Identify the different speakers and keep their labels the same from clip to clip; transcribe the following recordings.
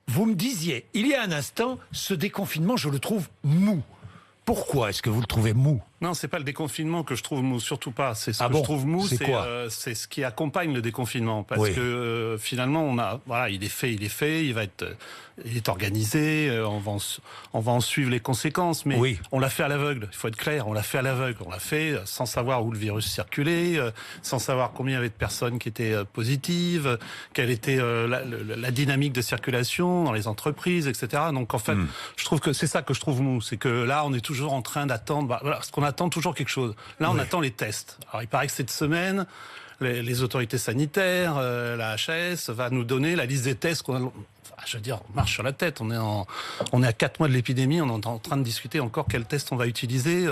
Speaker 1: Vous me disiez, il y a un instant, ce déconfinement, je le trouve mou. Pourquoi est-ce que vous le trouvez mou?
Speaker 2: Non, c'est pas le déconfinement que je trouve mou, surtout pas. C'est ce
Speaker 1: Ah
Speaker 2: que
Speaker 1: bon,
Speaker 2: je trouve mou,
Speaker 1: c'est quoi
Speaker 2: c'est ce qui accompagne le déconfinement, parce
Speaker 1: Oui.
Speaker 2: que finalement, voilà, il est fait, il est organisé, on va en suivre les conséquences, mais
Speaker 1: Oui.
Speaker 2: on l'a fait à l'aveugle. Il faut être clair, on l'a fait à l'aveugle, on l'a fait sans savoir où le virus circulait, sans savoir combien il y avait de personnes qui étaient positives, quelle était la dynamique de circulation dans les entreprises, etc. Donc en fait, je trouve que c'est ça que je trouve mou, c'est que là, on est toujours en train d'attendre, voilà, parce qu'on attend toujours quelque chose. Là, on attend les tests. Alors, il paraît que cette semaine, les autorités sanitaires, la HAS, va nous donner la liste des tests qu'on a. Enfin, je veux dire, on marche sur la tête. On est à 4 mois de l'épidémie. On est en train de discuter encore quels tests on va utiliser.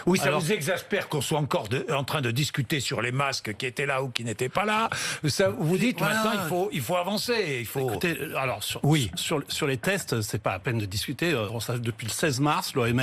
Speaker 1: Oui, ça
Speaker 2: alors,
Speaker 1: vous exaspère qu'on soit encore en train de discuter sur les masques qui étaient là ou qui n'étaient pas là. Ça, vous dites
Speaker 2: voilà.
Speaker 1: maintenant, il faut avancer. Il faut...
Speaker 2: Écoutez, alors sur les tests, c'est pas à peine de discuter. Depuis le 16 mars, l'OMS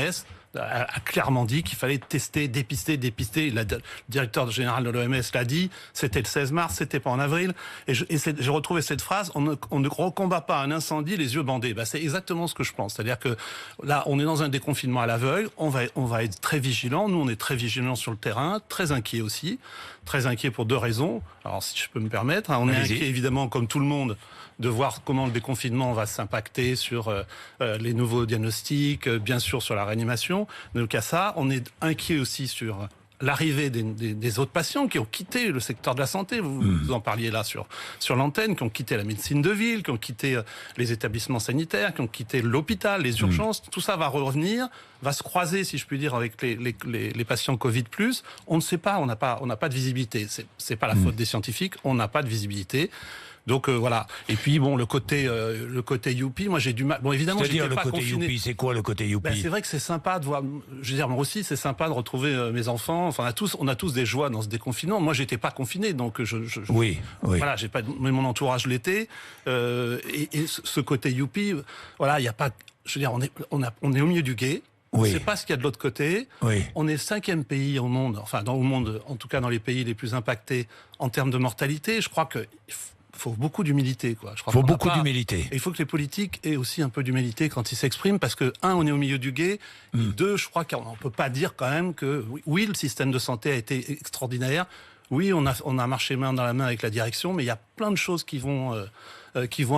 Speaker 2: a clairement dit qu'il fallait tester, dépister. Le directeur général de l'OMS l'a dit. C'était le 16 mars, c'était pas en avril. Et j'ai retrouvé cette phrase, on ne recombat pas un incendie les yeux bandés. C'est exactement ce que je pense. C'est-à-dire que là, on est dans un déconfinement à l'aveugle. On va être très vigilants. Nous, on est très vigilants sur le terrain, très inquiets aussi. Très inquiets pour deux raisons. Alors, si je peux me permettre, on est inquiets évidemment, comme tout le monde, de voir comment le déconfinement va s'impacter sur les nouveaux diagnostics, bien sûr sur la réanimation. Mais au cas ça, on est inquiet aussi sur l'arrivée des autres patients qui ont quitté le secteur de la santé, vous en parliez là sur l'antenne, qui ont quitté la médecine de ville, qui ont quitté les établissements sanitaires, qui ont quitté l'hôpital, les urgences, tout ça va revenir, va se croiser, si je puis dire, avec les patients Covid+. On ne sait pas, on n'a pas de visibilité. C'est pas la faute des scientifiques, on n'a pas de visibilité. Donc voilà. Et puis bon, le côté youpi, moi j'ai du mal. Bon, évidemment,
Speaker 1: c'est-à-dire le
Speaker 2: pas
Speaker 1: côté
Speaker 2: confiné.
Speaker 1: youpi, c'est quoi le côté youpi?
Speaker 2: C'est vrai que c'est sympa de voir. Je veux dire, moi aussi, c'est sympa de retrouver mes enfants. Enfin, on a tous des joies dans ce déconfinement. Moi, j'étais pas confiné, donc
Speaker 1: oui.
Speaker 2: Voilà, j'ai pas. Mais mon entourage l'était. Et ce côté youpi, voilà, il y a pas. Je veux dire, on est au milieu du gué. On ne sait pas ce qu'il y a de l'autre côté.
Speaker 1: Oui.
Speaker 2: On est le 5e pays au monde, au monde, en tout cas dans les pays les plus impactés en termes de mortalité. Je crois que faut beaucoup d'humilité, quoi.
Speaker 1: Il faut beaucoup d'humilité.
Speaker 2: Et il faut que les politiques aient aussi un peu d'humilité quand ils s'expriment, parce que, on est au milieu du gué, et deux, je crois qu'on ne peut pas dire quand même que, oui, le système de santé a été extraordinaire, oui, on a marché main dans la main avec la direction, mais il y a plein de choses qui vont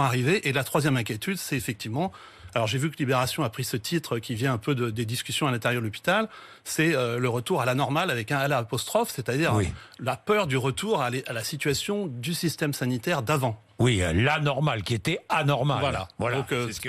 Speaker 2: arriver. Et la troisième inquiétude, c'est effectivement... Alors j'ai vu que Libération a pris ce titre qui vient un peu des discussions à l'intérieur de l'hôpital, c'est le retour à la normale avec un L apostrophe, c'est-à-dire la peur du retour à la situation du système sanitaire d'avant.
Speaker 1: Oui, la normale qui était anormale.
Speaker 2: Voilà.
Speaker 1: Donc,
Speaker 2: c'est ce que